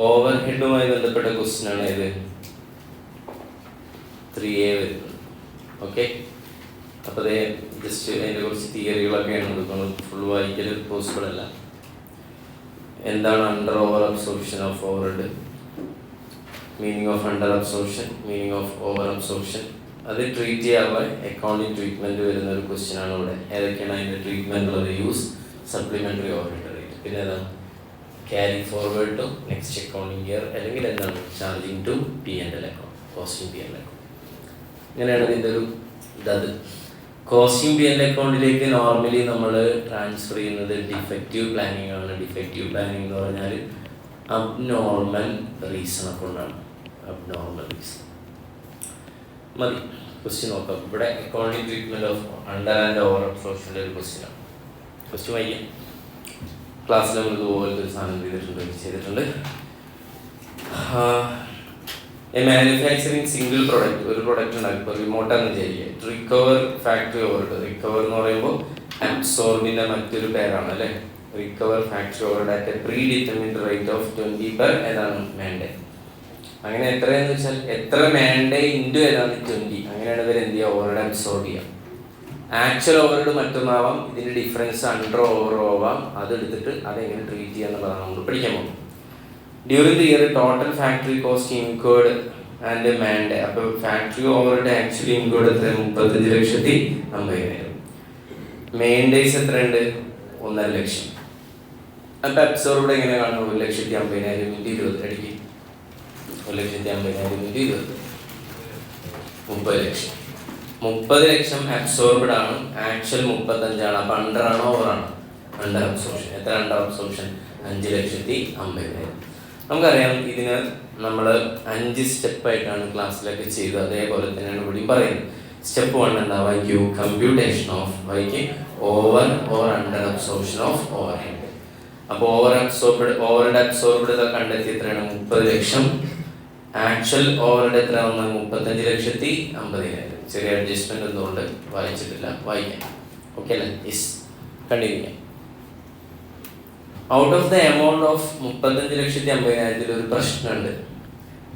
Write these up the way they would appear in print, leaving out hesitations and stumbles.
Over ഹെഡുമായി ബന്ധപ്പെട്ട question ആണ് ഇത് 3A വരുന്നത്. ഓക്കെ, അപ്പോൾ അതേ ജസ്റ്റ് അതിൻ്റെ കുറച്ച് തിയറികളൊക്കെയാണ് എടുക്കുന്നത്. ഫുൾ വായിക്കൽ പോസിബിൾ അല്ല. എന്താണ് under over absorption of overhead, meaning of under absorption, meaning of over absorption, അത് ട്രീറ്റ് ചെയ്യാനുള്ള അക്കൗണ്ടിങ് ട്രീറ്റ്മെൻറ്റ് വരുന്ന ഒരു ക്വസ്റ്റ്യൻ ആണ് ഇവിടെ. ഏതൊക്കെയാണ് അതിൻ്റെ ട്രീറ്റ്മെൻറ്റ് ഉള്ളത്? യൂസ് സപ്ലിമെൻ്ററി ഓവർഹെഡ് റേറ്റ്, പിന്നെ ഏതാണ് carry forward to next accounting year, അല്ലെങ്കിൽ എന്താണ് charging to P&L account, costing P&L account. ഇങ്ങനെയാണ് ഇതിൻ്റെ ഒരു ഇതത്. കോസ്റ്റിംഗ് P&L അക്കൗണ്ടിലേക്ക് നോർമലി നമ്മൾ ട്രാൻസ്ഫർ ചെയ്യുന്നത് ഡിഫക്റ്റീവ് പ്ലാനിങ് ആണ്. ഡിഫക്റ്റീവ് പ്ലാനിങ് എന്ന് പറഞ്ഞാൽ അബ്നോർമൽ റീസൺ അക്കൗണ്ടാണ്. അബ്നോർമൽ റീസൺ മതി. ക്വസ്റ്റ്യൻ നോക്കാം. ഇവിടെ accounting treatment of under and over അബ്സോർപ്ഷൻ്റെ ഒരു ക്വസ്റ്റ്യനാണ്. ക്വസ്റ്റ്യൻ വായിക്കാം. ക്ലാസ്സിൽ നമ്മൾ ഇതുപോലത്തെ ഒരു സാധനം ചെയ്തിട്ടുണ്ട്. എ മാനുഫാക്ചറിങ് സിംഗിൾ പ്രൊഡക്റ്റ്, ഒരു പ്രൊഡക്റ്റ് ഉണ്ടാക്കും. ഇപ്പോൾ റിമോട്ടാന്ന് വിചാരിക്കുക. Recover factory overhead. റിക്കവർ എന്ന് പറയുമ്പോൾ അബ്സോർബിൻ്റെ മറ്റൊരു പേരാണ് അല്ലേ. Recover factory overhead at A pre determined rate of 20 per ഏതാണ് മാൻഡേ. അങ്ങനെ എത്രയെന്ന് വെച്ചാൽ എത്ര മാൻഡേ ഇൻറ്റു ഏതാണ് 20. അങ്ങനെയാണ് ഇവർ എന്ത് ചെയ്യുക, ഓവർഹെഡ് അബ്സോർബ് ചെയ്യുക. ആക്ച്വൽ ഓവർഹെഡ് മറ്റൊന്നാവാം, ഇതിൻ്റെ ഡിഫറൻസ് അണ്ടർ ഓവർ ആവാം. അതെടുത്തിട്ട് അതെങ്ങനെ ട്രീറ്റ് ചെയ്യുക എന്നുള്ളതാണ് നമ്മൾ പഠിക്കാൻ പോകുന്നത്. During the year total factory cost incurred and man day. അപ്പോൾ ഫാക്ടറി ഓവർഹെഡ് ആക്ച്വലി ഇൻകേർഡ് എത്ര? 35,50,000. മെയിൻഡേസ് എത്രയുണ്ട്? 1,50,000. അപ്പോൾ അബ്സോർബ്ഡ് എങ്ങനെ കാണും? 1,50,000 × 20 അടിക്കും. 1,50,000 × 20 30,00,000. 30,00,000 അബ്സോർബ്ഡ് ആണ്. ആക്ച്വൽ 35 അപ്പോൾ അണ്ടർ ആണോ ഓവറാണ്? Under absorption. എത്ര അണ്ടർ അബ്സോർപ്ഷൻ? 5,50,000. നമുക്കറിയാം ഇതിന് നമ്മൾ 5 സ്റ്റെപ്പായിട്ടാണ് ക്ലാസ്സിലൊക്കെ ചെയ്തത്. അതേപോലെ തന്നെയാണ് ഇവിടെയും പറയുന്നത്. സ്റ്റെപ്പ് 1 എന്താ? Computation of over or under absorption of overhead. അപ്പോൾ ഓവർഹെഡ് അബ്സോർബ്ഡ് കണ്ടെത്തി എത്രയാണ്? 30,00,000. ആക്ച്വൽ ഓവർഹെഡ് എത്ര വന്ന്? 35,50,000. ചെറിയ അഡ്ജസ്റ്റ്മെന്റ് എന്തുകൊണ്ട് വായിച്ചിട്ടില്ല, വായിക്കാം. ഓക്കെ അല്ലേ? യെസ്, കണ്ടിന്യൂ ചെയ്യാം. Out of the amount of 35,50,000 ഒരു പ്രശ്നമുണ്ട്.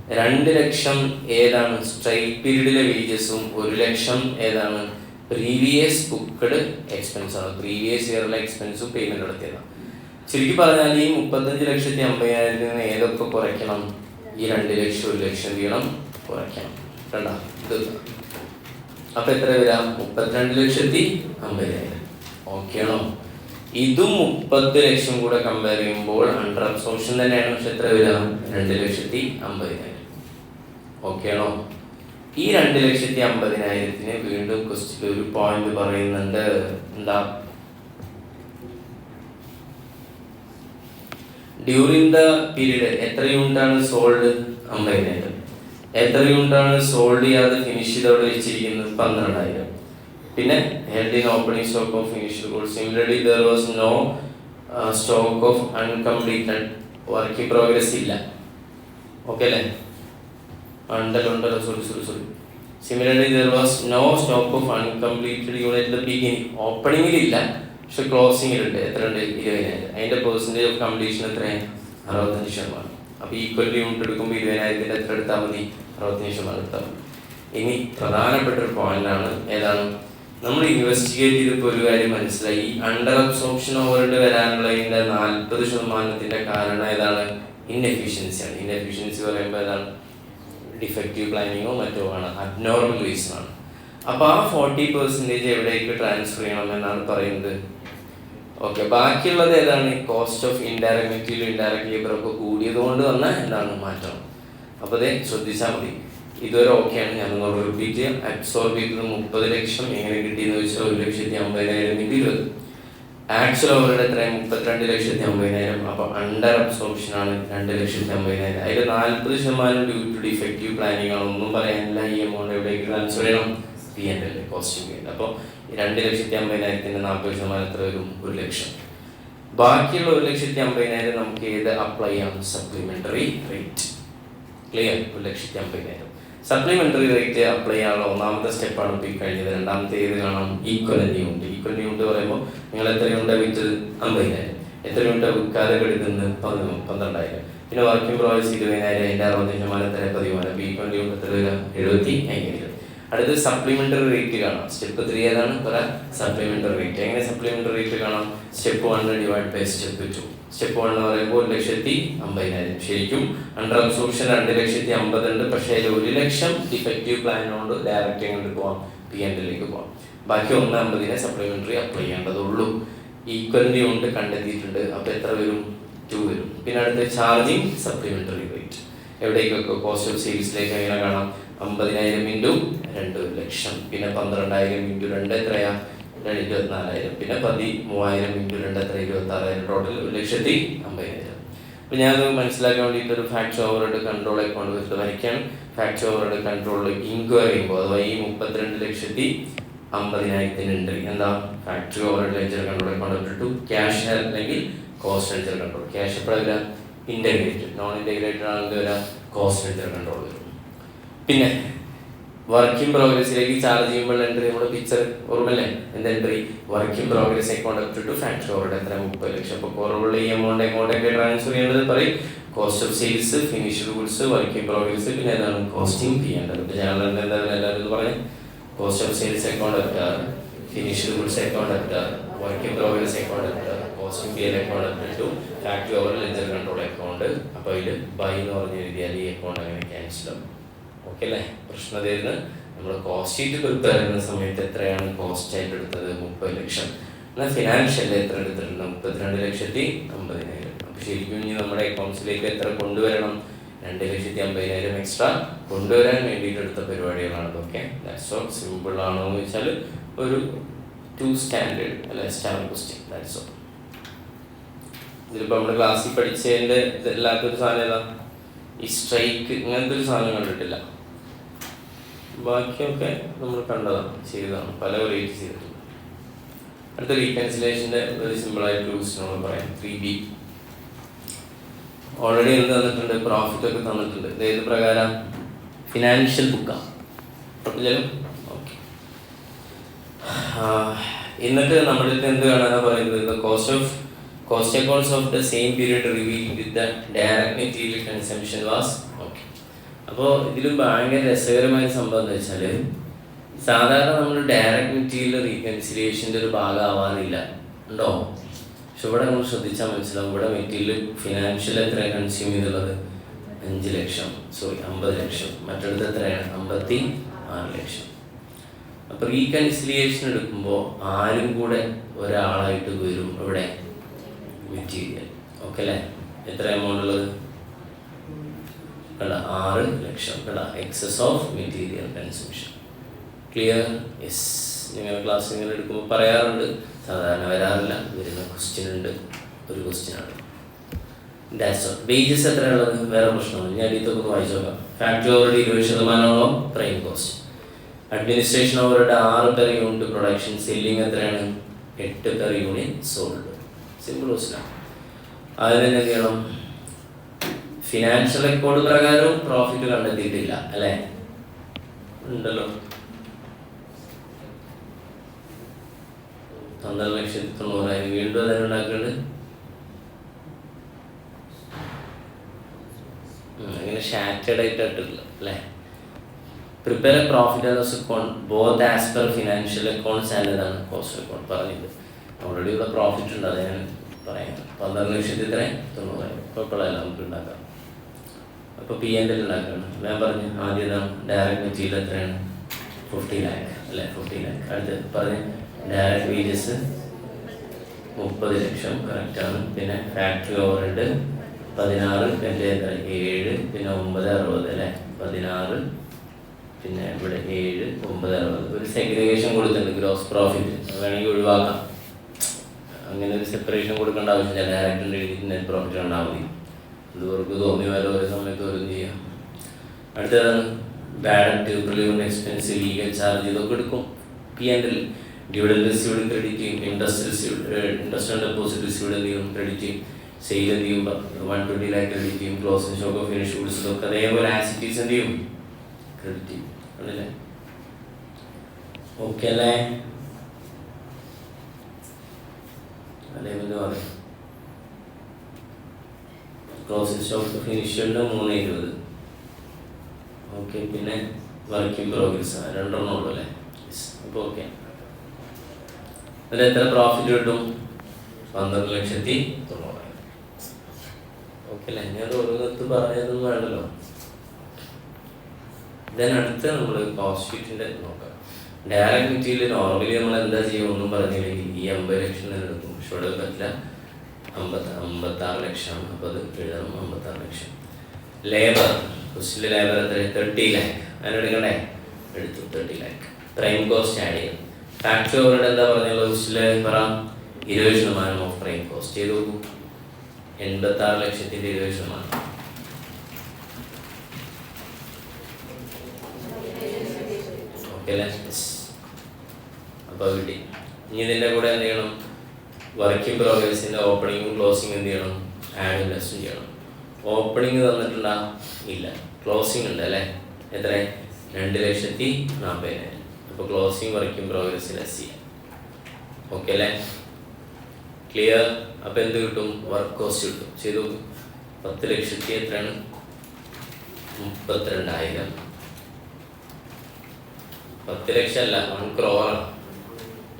2,00,000 ഏതാണ്? സ്ട്രൈറ്റ് പീരീഡിലെ വേജസും 1,00,000 ഏതാണ്? പ്രീവിയസ് ബുക്ക്ഡ് എക്സ്പെൻസ് ആണ്. പ്രീവിയസ് ഇയറിലെ എക്സ്പെൻസും പേയ്മെന്റ് നടത്തിയതാണ്. ശരിക്കും പറഞ്ഞാൽ ഈ 35,50,000 ഏതൊക്കെ കുറയ്ക്കണം? ഈ 2,00,000 1,00,000 വീണം കുറയ്ക്കണം. കണ്ടോ ഇത്? അപ്പൊ എത്ര വരാം? 32,50,000. ഓക്കെ ആണോ? ഇതും 30,00,000 കൂടെ കമ്പയർ ചെയ്യുമ്പോൾ അണ്ടർ അബ്സോർപ്ഷൻ തന്നെയാണ്. പക്ഷെ എത്ര വരാം? 2,50,000. ഓക്കെ ആണോ? ഈ 2,50,000 വീണ്ടും ക്വസ്റ്റ്യൻ ഒരു പോയിന്റ് പറയുന്നുണ്ട്. എന്താ? ഡ്യൂറിങ് ദ പീരീഡ് എത്ര യൂണിറ്റ് ആണ് സോൾഡ്? 50,000. എത്ര യൂണിറ്റ് ആണ് സോൾഡ് ചെയ്യാതെ ഫിനിഷ് ചെയ്തവിടെ വെച്ചിരിക്കുന്നത്? 12,000. പിന്നെ held in opening stock of finished goods. Similarly there was no stock of uncompleted work in progress ഇല്ല. ഓക്കെ അല്ലേ? ഉണ്ടല്ലോ. Sorry. Similarly there was no stock of uncompleted unit the beginning. ഓപ്പണിങ്ങിലില്ല, പക്ഷെ ക്ലോസിങ്ങിലുണ്ട്. എത്ര ഉണ്ട്? 20,000. അതിൻ്റെ പെർസെൻറ്റേജ് ഓഫ് കംപ്ലീഷൻ എത്രയാണ്? 65%. അപ്പോൾ ഈക്വൽ യൂണിറ്റ് എടുക്കുമ്പോൾ 20,000 എത്ര എടുത്താൽ മതി? 65% എടുത്താൽ മതി. ഇനി പ്രധാനപ്പെട്ട ഒരു പോയിന്റാണ്. ഏതാണ്? നമ്മൾ ഇൻവെസ്റ്റിഗേറ്റ് ചെയ്തപ്പോൾ ഒരു കാര്യം മനസ്സിലായി. അണ്ടർ അബ്സോർപ്ഷൻ ഓവർഹെഡ് വരാനുള്ളതിൻ്റെ 40% കാരണം ഏതാണ്? ഇൻഎഫിഷ്യൻസിയാണ്. ഇൻഎഫിഷ്യൻസി പറയുമ്പോൾ ഏതാണ്? ഡിഫക്റ്റീവ് പ്ലാനിങ്ങോ മറ്റോ ആണ്, അബ്നോർമൽ റീസൺ ആണ്. അപ്പോൾ ആ 40% എവിടേക്ക് ട്രാൻസ്ഫർ ചെയ്യണം എന്നാണ് പറയുന്നത്. ഓക്കെ, ബാക്കിയുള്ളത് ഏതാണ്? Cost of indirect material, indirect labour ഒക്കെ കൂടിയത് കൊണ്ട് വന്ന എന്താണ് മാറ്റം. അപ്പോൾ അതേ ശ്രദ്ധിച്ചാൽ മതി. ഇതുവരെ ഓക്കെയാണ്. ഞാനൊന്ന് റിപ്പീറ്റ് ചെയ്യാം. അബ്സോർബ് ചെയ്തത് 30,00,000. എങ്ങനെ കിട്ടിയെന്ന് വെച്ചാൽ 1,50,000 × 20. ആക്ച്വൽ ഓവർഹെഡ് എത്രയാണ്? 32,50,000. അപ്പോൾ അണ്ടർ അബ്സോർപ്ഷൻ ആണ് 2,50,000. അതിൽ 40% ഡ്യൂ ടു ഡിഫക്റ്റീവ് പ്ലാനിങ് ആണ്. ഒന്നും പറയാനില്ല. ഈ എമൗണ്ട് എവിടേക്ക് ട്രാൻസ്ഫർ ചെയ്യണം? P&L, costing P&L. അപ്പോൾ 2,50,000 40% എത്ര വരും? 1,00,000. ബാക്കിയുള്ള 1,50,000 നമുക്ക് ഏത് അപ്ലൈ ചെയ്യാം? Supplementary rate. Clear? 1,50,000 supplementary rate apply ചെയ്യാനുള്ള ഒന്നാമത്തെ സ്റ്റെപ്പാണ് ഇപ്പോൾ ഈ കഴിഞ്ഞത്. രണ്ടാമത്തെ ഏത് കാണാം? Equivalent unit. ഈക്വലന്റ് യൂണിറ്റ് പറയുമ്പോൾ നിങ്ങൾ എത്ര യൂണിറ്റ് വിറ്റത്? 50,000. എത്ര യൂണിറ്റ് വിൽക്കാതെ എടുക്കുന്നത് 12,000. പിന്നെ വർക്കിംഗ് പ്രോഗ്രസ് 20,000, അതിൻ്റെ 60% എത്ര 13. B20 യൂണിറ്റ് എത്ര വരിക 75,000. അടുത്ത് സപ്ലിമെന്ററി റേറ്റ് കാണാം. സ്റ്റെപ്പ് 3 ഏതാണ്? Supplementary rate. എങ്ങനെ സപ്ലിമെന്ററി റേറ്റ് കാണാം? Step 1 divide by step 2. Step 1 എന്ന് പറയുമ്പോൾ 1,50,000. ശരിക്കും അണ്ടർ അബ്സോർപ്ഷൻ 2,50,000 ഉണ്ട്. പക്ഷേ അതിൽ 1,00,000 ഡിഫക്റ്റീവ് പ്ലാനോട് ഡയറക്റ്റ് എങ്ങോട്ട് പോവാം? P&L പോവാം. ബാക്കി 1,50,000 സപ്ലിമെന്ററി അപ്ലൈ ചെയ്യേണ്ടതുള്ളൂ. ഈക്വലിറ്റി കൊണ്ട് കണ്ടെത്തിയിട്ടുണ്ട്. അപ്പോൾ എത്ര വരും? 2 വരും. പിന്നെ അടുത്ത് ചാർജിങ് സപ്ലിമെന്ററി റേറ്റ്. എവിടേക്കൊക്കെ? കോസ്റ്റ് ഓഫ് സെയിൽസിലേക്ക് എങ്ങനെ കാണാം? 50,000 ഇൻറ്റു 2,00,000. പിന്നെ 12,000 ഇൻറ്റു 2 എത്രയാ? 24,000. പിന്നെ 13,000 ഇൻറ്റു 2 എത്ര? 26,000. ടോട്ടൽ 1,50,000. അപ്പോൾ ഞാനത് മനസ്സിലാക്കാൻ വേണ്ടിയിട്ട് ഒരു ഫാക്ടറി ഓവർഹെഡ് കൺട്രോൾ അക്കൗണ്ട് വെച്ചിട്ട് വരയ്ക്കാൻ. ഫാക്ടറി ഓവർഹെഡ് കൺട്രോൾ ഇൻക്വയറി ചെയ്യുമ്പോൾ അഥവാ ഈ 32,50,000 എൻട്രി എന്താ? Factory overhead ledger control account to cash അല്ലെങ്കിൽ കോസ്റ്റ് ലെഡ്ജർ കൺട്രോൾ. ക്യാഷ് എപ്പോഴാണ് വരിക? ഇൻ്റഗ്രേറ്റഡ്. നോൺ ഇൻ്റഗ്രേറ്റഡ് ആണെങ്കിൽ വരാം കോസ്റ്റ് ലെഡ്ജർ കൺട്രോൾ വരും. പിന്നെ വർക്കിംഗ് പ്രോഗ്രസിലേക്ക് ചാർജ് ചെയ്യുമ്പോൾ എൻട്രി നമ്മുടെ പിക്ചർ ഓർമ്മല്ലേ? എന്താ entry? Working progress account to factory overhead എത്ര? 30,00,000. അപ്പോൾ കുറവുള്ള ഈ എമൗണ്ട് എങ്ങോട്ടൊക്കെ ട്രാൻസ്ഫർ ചെയ്യേണ്ടത് പറയും? Cost of sales, finished goods, working progress, പിന്നെ ഏതാണ്? കോസ്റ്റിംഗ് ചെയ്യേണ്ടത്. ഇപ്പോൾ ഞങ്ങൾ എന്താ എല്ലാവരും പറഞ്ഞത്? കോസ്റ്റ് ഓഫ് സെയിൽസ് അക്കൗണ്ട് അറ്റാർ, ഫിനിഷ്ഡ് ഗുഡ്സ് അക്കൗണ്ട് അറ്റാർ, വർക്കിംഗ് പ്രോഗ്രസ് അക്കൗണ്ട് അറ്റാർ, costing PL account to factory over ledger control account. അപ്പോൾ ഇതിൽ ബൈ എന്ന് പറഞ്ഞ് എഴുതിയാൽ ഈ അക്കൗണ്ട് അങ്ങനെ ക്യാൻസൽ ആവും. ഓക്കെ അല്ലേ? പ്രശ്നം തരുന്നത് നമ്മൾ കോസ്റ്റ് ഷീറ്റ് പ്രിപ്പയർ ചെയ്യുന്ന സമയത്ത് എത്രയാണ് കോസ്റ്റ് ആയിട്ട് എടുത്തത്? 30,00,000. എന്നാൽ ഫിനാൻഷ്യൽ എത്ര എടുത്തിട്ടുണ്ട്? 32,50,000. അപ്പോൾ ശരിക്കും ഇനി നമ്മുടെ അക്കൗണ്ട്സിലേക്ക് എത്ര കൊണ്ടുവരണം? 2,50,000 എക്സ്ട്രാ കൊണ്ടുവരാൻ വേണ്ടിയിട്ട് എടുത്ത പരിപാടികളാണ് ഇതൊക്കെ. That's all. സിമ്പിൾ ആണോ എന്ന് വെച്ചാൽ ഒരു 2 സ്റ്റാൻഡേർഡ് അല്ലെ സ്റ്റാർ ക്വസ്റ്റ്യൻ. That's all. ഇതിലിപ്പോൾ നമ്മുടെ ക്ലാസ്സിൽ പഠിച്ചതിൻ്റെ ഇതല്ലാത്തൊരു സാധനം ഏതാ? ഈ സ്ട്രൈക്ക് ഇങ്ങനത്തെ ഒരു സാധനം കണ്ടിട്ടില്ല. ബാക്കിയൊക്കെ നമ്മൾ കണ്ടതാണ്, ചെയ്തതാണ്, പല വെറൈറ്റി ചെയ്തിട്ടുണ്ട്. അടുത്ത റീകൺസിലേഷൻ്റെ ഒരു സിമ്പിളായിട്ട് ക്വസ്റ്റ്യൻ നമ്മൾ പറയാം. 3B. ഓൾറെഡി എന്ത് തന്നിട്ടുണ്ട്? പ്രോഫിറ്റ് ഒക്കെ തന്നിട്ടുണ്ട്. ഇത് ഏത് പ്രകാരം? ഫിനാൻഷ്യൽ ബുക്കാണ്. ഓക്കെ. എന്നിട്ട് നമ്മുടെ അടുത്ത് എന്ത് കാണാനാണ് പറയുന്നത്? Cost accounts of the same period reveal with the direct material consumption was. Okay. അപ്പോൾ ഇതിലും ഭയങ്കര രസകരമായ സംഭവം എന്ന് വെച്ചാൽ സാധാരണ നമ്മൾ ഡയറക്റ്റ് മെറ്റീരിയൽ റീകൺസിലിയേഷൻ്റെ ഒരു ഭാഗമാവാറില്ല ഉണ്ടോ? പക്ഷെ ഇവിടെ നമ്മൾ ശ്രദ്ധിച്ചാൽ മനസ്സിലാവും. ഇവിടെ മെറ്റീരിയൽ ഫിനാൻഷ്യൽ എത്രയാണ് കൺസ്യൂം ചെയ്തുള്ളത്? 50,00,000. മറ്റടുത്ത് എത്രയാണ്? 56,00,000. അപ്പോൾ റീകൺസിലിയേഷൻ എടുക്കുമ്പോൾ ആരും കൂടെ ഒരാളായിട്ട് വരും ഇവിടെ മെറ്റീരിയൽ. ഓക്കെ അല്ലേ? എത്ര എമൗണ്ട് ഉള്ളത്? 6,00,000. Excess of material consumption. Clear? Yes. നിങ്ങൾ ക്ലാസ് ഇങ്ങനെ എടുക്കുമ്പോൾ പറയാറുണ്ട്, സാധാരണ വരാറില്ല, വരുന്ന ക്വസ്റ്റ്യൻ ഉണ്ട്. ഒരു ക്വസ്റ്റ്യനാണ്. ഡാറ്റ്സ് ഓൾ. വേജസ് എത്രയുള്ളത്? വേറെ പ്രശ്നമില്ല. ഞാൻ ഇതൊക്കെ വായിച്ചു നോക്കാം. Factory over 20% prime cost. Administration over 6 per unit production. Selling എത്രയാണ്? 8 പെർ യൂണിറ്റ് സോൾഡ്. സിമ്പിൾ ക്വസ്റ്റ്യനാണ്. അതിന് എന്ത് ചെയ്യണം? ഫിനാൻഷ്യൽ റെക്കോർഡ് പ്രകാരവും പ്രോഫിറ്റ് കണ്ടെത്തിയിട്ടില്ല അല്ലേ? ഉണ്ടല്ലോ. 12,90,000. വീണ്ടും അതിന് ഉണ്ടാക്കുന്നുണ്ട്. അങ്ങനെ ഷാറ്റേഡ് ആയിട്ട് ഇട്ടിട്ടില്ല അല്ലേ? Prepare a profit and loss account both as per financial accounts and ഏതാണ്? Cost account. പറഞ്ഞിട്ട് ഓൾറെഡി ഇവിടെ പ്രോഫിറ്റ് ഉണ്ട്, അത് ഞാൻ പറയാം. 12,90,000 കുഴപ്പമില്ല, നമുക്ക് ഉണ്ടാക്കാം. അപ്പോൾ P&L ഉണ്ടാക്കണം. ഞാൻ പറഞ്ഞു ആദ്യം ഇതാണ് ഡയറക്റ്റ് മെറ്റീരിയൽ എത്രയാണ്? 50 lakh അല്ലേ? 50 lakh. അടുത്ത് പറഞ്ഞ് ഡയറക്റ്റ് വേജസ് 30,00,000 കറക്റ്റാണ്. പിന്നെ ഫാക്ടറി ഓവർഹെഡ് 16, പിന്നെ 7, പിന്നെ 9,60 അല്ലേ? 16, പിന്നെ ഇവിടെ 7, 9,60. ഒരു സെഗ്രിഗേഷൻ കൊടുത്തിട്ടുണ്ട്. ഗ്രോസ് പ്രോഫിറ്റ് വേണമെങ്കിൽ ഒഴിവാക്കാം. അങ്ങനെ ഒരു സെപ്പറേഷൻ കൊടുക്കേണ്ട ആവശ്യമില്ല. ഡയറക്റ്റിൻ്റെ എഴുതിയിട്ട് നെറ്റ് പ്രോഫിറ്റ് കണ്ടാൽ മതി. ഇതുവർക്ക് തോന്നി വരെ ഓരോ സമയത്ത് ഓരോന്നും ചെയ്യാം. അടുത്തതാണ് ബാഡ് റിലീവൻ എക്സ്പെൻസ്, ലീഗൽ ചാർജ്, ഇതൊക്കെ എടുക്കും. P&L. ഡിവിഡൻഡ് റിസീവ്ഡ് ക്രെഡിറ്റ് ചെയ്യും. ഇൻട്രസ്റ്റ് ഡെപ്പോസിറ്റ് റിസീവ്ഡ് എന്ത് ചെയ്യും? ക്രെഡിറ്റ് ചെയ്യും. സെയിൽ എന്ത് ചെയ്യും? 120 lakh ക്രെഡിറ്റ് ചെയ്യും. Closing stock of finish goods ഇതൊക്കെ അതേപോലെ ആസിറ്റീസ് എന്ത് ചെയ്യും? ക്രെഡിറ്റ് ചെയ്യും. ആണല്ലേ? ഓക്കെ അല്ലേ? അതേപോലെ പറയും ക്ലോസിംഗ് സ്റ്റോക്ക് ഫിനിഷ്ഡ് 320. ഓക്കെ, പിന്നെ വർക്ക് ഇൻ പ്രോഗ്രസ് 2 ഉള്ളൂ അല്ലേ? അപ്പോൾ ഓക്കെ, അതിൽ എത്ര പ്രോഫിറ്റ് കിട്ടും? 12,90,000. ഓക്കെ അല്ലേ? ഞാൻ ഓരോന്നത്ത് പറഞ്ഞതൊന്നും വേണ്ടല്ലോ. അടുത്ത് നമ്മൾ കോസ്റ്റ് ഷീറ്റിൻ്റെ നോക്കാം. ഡയറക്റ്റ് മെറ്റീരിയൽ നോർമലി നമ്മൾ എന്താ ചെയ്യുക ഒന്നും പറഞ്ഞില്ലെങ്കിൽ ഈ 50 ലക്ഷം തന്നെ എടുക്കും. പക്ഷെ ഇവിടെ പറ്റില്ല, 56 ലക്ഷമാണ്. അപ്പോൾ അത് എഴുതണം 56 ലക്ഷം. ലേബർ, ക്വസ്റ്റിലെ ലേബർ എത്ര? 30 lakh. അതിനെടുക്കണ്ടേ? എടുത്തു 30 lakh. പ്രൈം കോസ്റ്റ് ആഡ് ചെയ്യും. ഫാക്ടറി ഓവർ എന്താ പറഞ്ഞുള്ളത്? ക്വസ്റ്റിലെ പറ 20% ഓഫ് പ്രൈം കോസ്റ്റ് ചെയ്ത് നോക്കൂ. 86 ലക്ഷത്തിൻ്റെ 20%. ഓക്കെ അല്ലേ? അപ്പോൾ കിട്ടി. ഇനി ഇതിൻ്റെ കൂടെ എന്ത് ചെയ്യണം? വർക്ക് ഇൻ പ്രോഗ്രസിൻ്റെ ഓപ്പണിങ്ങും ക്ലോസിങ്ങും എന്ത് ചെയ്യണം? ആഡ് ഇൻവെസ്റ്റ് ചെയ്യണം. ഓപ്പണിങ് തന്നിട്ടുണ്ടാ? ഇല്ല. ക്ലോസിംഗ് ഉണ്ട് അല്ലേ? എത്ര? 2,40,000. അപ്പോൾ ക്ലോസിംഗ് വർക്ക് ഇൻ പ്രോഗ്രസ്സിൽ എസ് ചെയ്യാം. ഓക്കെ അല്ലേ? ക്ലിയർ? അപ്പോൾ എന്ത് കിട്ടും? വർക്ക് കോസ്റ്റ് കിട്ടും. ചെയ്തു 10 ലക്ഷത്തി എത്രയാണ്? 32,000. 10 ലക്ഷം അല്ല, 1 crore,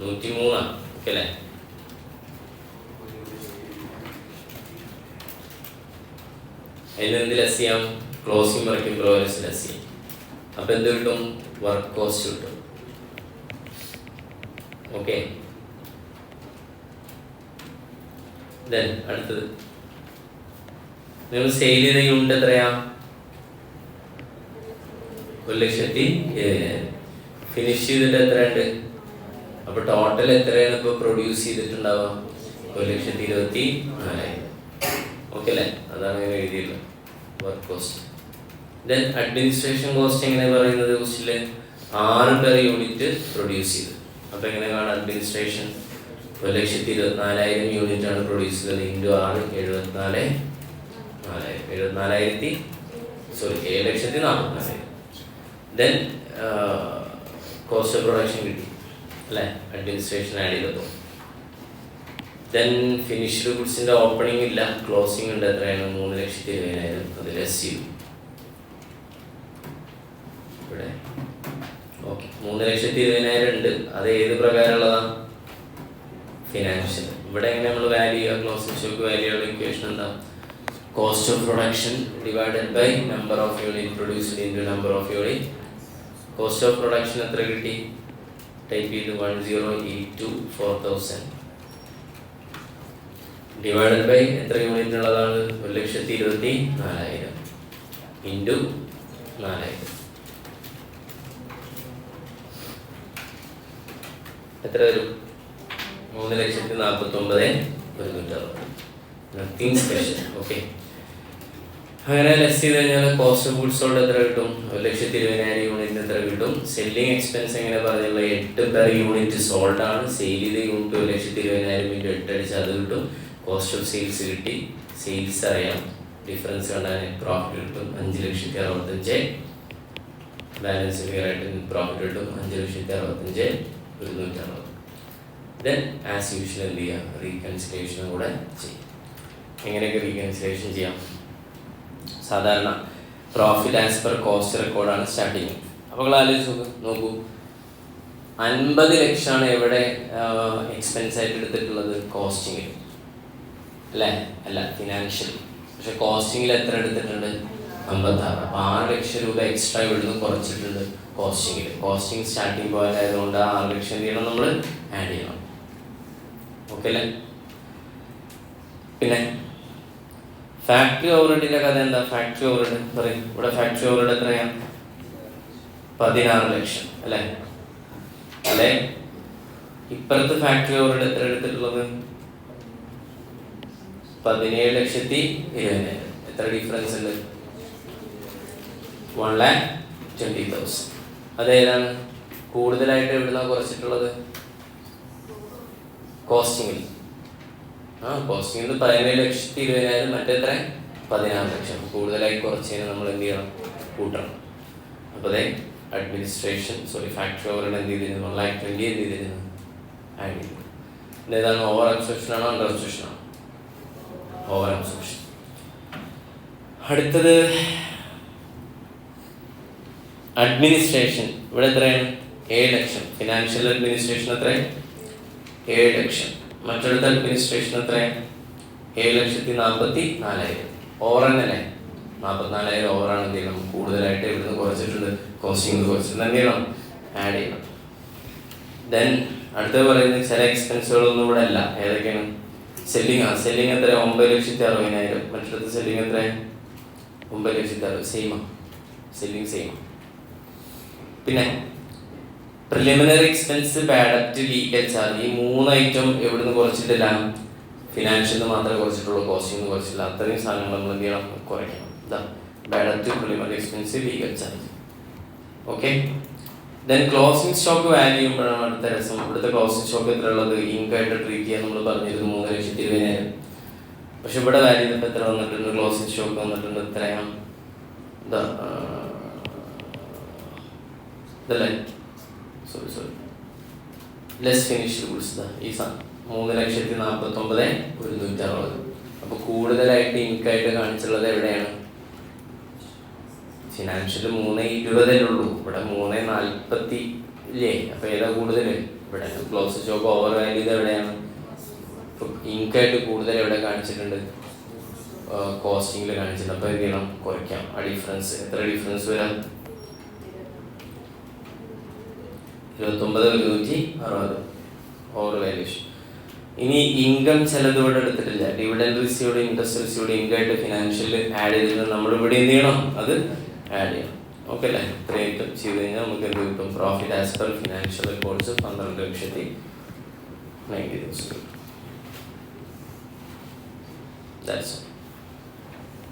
103. ഓക്കെ അല്ലേ? അതിനെന്ത് ലെസ് ചെയ്യാം? Closing work in progress less ചെയ്യാം. അപ്പോൾ എന്ത് കിട്ടും? വർക്ക് കോസ്റ്റ് കിട്ടും. ഓക്കെ, അടുത്തത് നിങ്ങൾ സെയിൽ ചെയ്ത യൂണിറ്റ് എത്രയാ? 1,70,000. ഫിനിഷ് ചെയ്തിട്ട് എത്രയുണ്ട്? അപ്പോൾ ടോട്ടൽ എത്രയാണ് ഇപ്പോൾ പ്രൊഡ്യൂസ് ചെയ്തിട്ടുണ്ടാവുക? 1,24,000. ഓക്കെ അല്ലേ? അതാണ് ഇങ്ങനെ എഴുതിയുള്ളത് വർക്ക് കോസ്റ്റ്. അഡ്മിനിസ്ട്രേഷൻ കോസ്റ്റ് എങ്ങനെ പറയുന്നത്? കോസ്റ്റിൽ 6 പെർ യൂണിറ്റ് പ്രൊഡ്യൂസ് ചെയ്ത്. അപ്പോൾ എങ്ങനെ കാണാം? അഡ്മിനിസ്ട്രേഷൻ 1,24,000 യൂണിറ്റ് ആണ് പ്രൊഡ്യൂസ് ചെയ്തത്. Into 6 7,40,000. Then cost of production കിട്ടി അല്ലേ? അഡ്മിനിസ്ട്രേഷൻ ആഡ് ചെയ്തപ്പോൾ. ദെൻ ഫിനിഷ്ഡ് ഗുഡ്സിൻ്റെ ഓപ്പണിംഗ് ഇല്ല, ക്ലോസിംഗ് ഉണ്ട്. എത്രയാണ്? 3,20,000. അത് ലെസ് ചെയ്തു ഇവിടെ. ഓക്കെ, 3,20,000 ഉണ്ട്. അത് ഏത് പ്രകാരമുള്ളതാണ്? ഫിനാൻഷ്യൽ. ഇവിടെ എങ്ങനെ നമ്മൾ വാല്യൂ ചെയ്യുക? ക്ലോസിംഗ് സ്റ്റോക്ക് വാല്യൂ ഉള്ള ഇക്വേഷൻ എന്താ? Cost of production divided by number of unit produced into number of unit. Cost of production എത്ര കിട്ടി? ടൈപ്പ് ചെയ്ത് 1082,4,000 ഡിവൈഡഡ് ബൈ എത്ര യൂണിറ്റ് ഉള്ളതാണ്? 1,24,000 ഇൻറ്റു 4,000. എത്ര വരും? 3,49,160. Nothing special. ഓക്കെ, അങ്ങനെ ലെസ് ചെയ്ത് കഴിഞ്ഞാൽ കോസ്റ്റ് ഓഫ് ഗുഡ്സ് സോൾഡ് എത്ര കിട്ടും? 1,20,000 യൂണിറ്റിന് എത്ര കിട്ടും? സെല്ലിംഗ് എക്സ്പെൻസ് എങ്ങനെ പറഞ്ഞുള്ള 8 പെർ യൂണിറ്റ് സോൾഡ് ആണ്. സെയിൽ ചെയ്ത് യൂണിറ്റ് 1,20,000 ഇൻറ്റു 8 അടിച്ച് അത് കിട്ടും. കോസ്റ്റ് ഓഫ് സെയിൽസ് കിട്ടി. സെയിൽസ് അറിയാം, ഡിഫറൻസ് കണ്ടാൽ പ്രോഫിറ്റ് കിട്ടും 5,65,000. ബാലൻസ് ക്ലിയർ ആയിട്ട് പ്രോഫിറ്റ് കിട്ടും 5,65,160. ദെൻ ആസ് യൂഷ്വൽ എന്ത് ചെയ്യാം? റീകൺസിലേഷനും കൂടെ ചെയ്യും. എങ്ങനെയൊക്കെ റീകൺസിലേഷൻ ചെയ്യാം? സാധാരണ പ്രോഫിറ്റ് ആസ് പെർ കോസ്റ്റ് റെക്കോർഡാണ് സ്റ്റാർട്ടിങ്. അപ്പോൾ നിങ്ങൾ ആലോചിച്ച് നോക്കൂ, 50 ലക്ഷമാണ് എവിടെ എക്സ്പെൻസ് ആയിട്ട് എടുത്തിട്ടുള്ളത്? കോസ്റ്റിങ്ങിൽ അല്ലേ? അല്ല, ഫിനാൻഷ്യൽ. പക്ഷെ കോസ്റ്റിങ്ങിൽ എത്ര എടുത്തിട്ടുണ്ട്? 56. അപ്പോൾ 6 ലക്ഷം രൂപ എക്സ്ട്രാ ഇവിടുന്ന് കുറച്ചിട്ടുണ്ട് കോസ്റ്റിങ്ങിൽ. കോസ്റ്റിംഗ് സ്റ്റാർട്ടിങ് പോയിന്റ് ആയതുകൊണ്ട് 6 ലക്ഷം എന്ത് ചെയ്യണം? നമ്മൾ ആഡ് ചെയ്യണം. ഓക്കെ അല്ലേ? പിന്നെ ഫാക്ടറി ഓവർഹെഡിൻ്റെ കഥ എന്താ? ഫാക്ടറി ഓവർഹെഡ് പറയും. ഇവിടെ ഫാക്ടറി ഓവർഹെഡ് എത്രയാണ്? 16 ലക്ഷം അല്ലേ? അല്ലേ? ഇപ്പുറത്ത് ഫാക്ടറി ഓവർഹെഡ് എത്ര എടുത്തിട്ടുള്ളത്? 17,20,000. എത്ര ഡിഫറൻസ് ഉണ്ട്? 1,20,000. അതേതാണ് കൂടുതലായിട്ട് എവിടുന്നാണ് കുറച്ചിട്ടുള്ളത്? കോസ്റ്റിങ്ങിൽ. കോസ്റ്റിങ്ങിൽ 17,20,000, മറ്റെത്ര? 16 ലക്ഷം. കൂടുതലായി കുറച്ചതിന് നമ്മൾ എന്ത് ചെയ്യണം? കൂട്ടണം. അപ്പോൾ അതെ അഡ്മിനിസ്ട്രേഷൻ ഫാക്ടറി ഓവർഹെഡ് എന്ത് ചെയ്തിരുന്നു? 1,20,000 എന്ത് ചെയ്തിരുന്നു? ആഡ് ചെയ്തു. ഇതേതാണ്? ഓവർ അബ്സോർപ്ഷൻ ആണോ അണ്ടർ അബ്സോർപ്ഷൻ ആണോ? Over absorption. അടുത്തത് അഡ്മിനിസ്ട്രേഷൻ. ഇവിടെ എത്രയാണ്? 7 ലക്ഷം. ഫിനാൻഷ്യൽ അഡ്മിനിസ്ട്രേഷൻ എത്രയാണ്? 7 ലക്ഷം. മറ്റൊരു അഡ്മിനിസ്ട്രേഷൻ എത്രയാണ്? 7,44,000. ഓവർ തന്നെയല്ലേ? 44,000 ഓവറാണ്. എന്ത് ചെയ്യണം? കൂടുതലായിട്ട് ഇവിടുന്ന് കുറച്ചിട്ടുണ്ട്. കോസ്റ്റിംഗ് കുറച്ചിട്ടുണ്ട്. എന്ത് ചെയ്യണം? ആഡ് ചെയ്യണം. ദെൻ അടുത്തത് പറയുന്നത് ചില എക്സ്പെൻസുകളൊന്നും ഇവിടെ അല്ല. ഏതൊക്കെയാണ്? സെല്ലിംഗ്. സെല്ലിംഗ് എത്ര? 9,60,000. മറ്റടുത്ത് സെല്ലിംഗ് എത്ര? 9,60,000. സെയിമാ. Selling same. പിന്നെ പ്രിലിമിനറി എക്സ്പെൻസ്, ബാഡ് ഡെപ്റ്റ്, ലീഗൽ ചാർജ്. ഈ 3 ഐറ്റം എവിടുന്ന് കുറച്ചിട്ടില്ല? ഫിനാൻഷ്യൽ മാത്രമേ കുറച്ചിട്ടുള്ളൂ. കോസ്റ്റിംഗ് കുറച്ചില്ല. അത്രയും സാധനങ്ങൾ നമ്മൾ എന്ത് ചെയ്യണം? കുറയ്ക്കണം. ഇതാ ബാഡ് ഡെപ്റ്റ്, preliminary expense, legal charge. Okay. Then closing stock value ചെയ്യുമ്പോഴാണ് അടുത്ത രസം. ഇവിടുത്തെ ക്ലോസിംഗ് സ്റ്റോക്ക് എത്ര ഉള്ളത്? ഇൻകായിട്ട് ട്രീറ്റ് ചെയ്യാൻ നമ്മൾ പറഞ്ഞിരുന്നു 3,20,000. പക്ഷെ ഇവിടെ വാല്യൂ ചെയ്തിട്ട് എത്ര വന്നിട്ടുണ്ട്? ക്ലോസിംഗ് സ്റ്റോക്ക് വന്നിട്ടുണ്ട് എത്രയാണ്? ഇതല്ലേ? Sorry less finished goods. ഈ സാധനം 3,49,160. അപ്പോൾ കൂടുതലായിട്ട് ഇൻകായിട്ട് കാണിച്ചുള്ളത് എവിടെയാണ്? ഫിനാൻഷ്യൽ 3,20 ഉള്ളൂ. ഇവിടെ 3,40 ഇല്ലേ? അപ്പോൾ ഏതാ കൂടുതൽ? ഇവിടെ. ക്ലോസ് സ്റ്റോക്ക് ഓവർ വാല്യൂ ചെയ്ത് എവിടെയാണ്? ഇൻകായിട്ട് കൂടുതൽ എവിടെ കാണിച്ചിട്ടുണ്ട്? കോസ്റ്റിംഗിൽ കാണിച്ചിട്ടുണ്ട്. അപ്പോൾ എന്ത് ചെയ്യണം? കുറയ്ക്കാം. ആ ഡിഫറൻസ് എത്ര ഡിഫറൻസ് വരാം? 29,160 ഓവർ വാല്യൂഷൻ. ഇനി ഇൻകം ചിലത് ഇവിടെ എടുത്തിട്ടില്ല. ഡിവിഡൻഡ് റിസീവ്ഡ്, ഇൻട്രസ്റ്റ് റിസീവ്ഡ്, ഇൻകായിട്ട് ഫിനാൻഷ്യൽ ആഡ് ചെയ്തിട്ട് നമ്മൾ ഇവിടെ എന്ത് ചെയ്യണം? അത് ആഡ് ചെയ്യണം. ഓക്കെ അല്ലേ? ഇത്രയും ചെയ്ത് കഴിഞ്ഞാൽ നമുക്ക് എന്ത് കിട്ടും? Profit as per financial reports 12,90,000. That's all.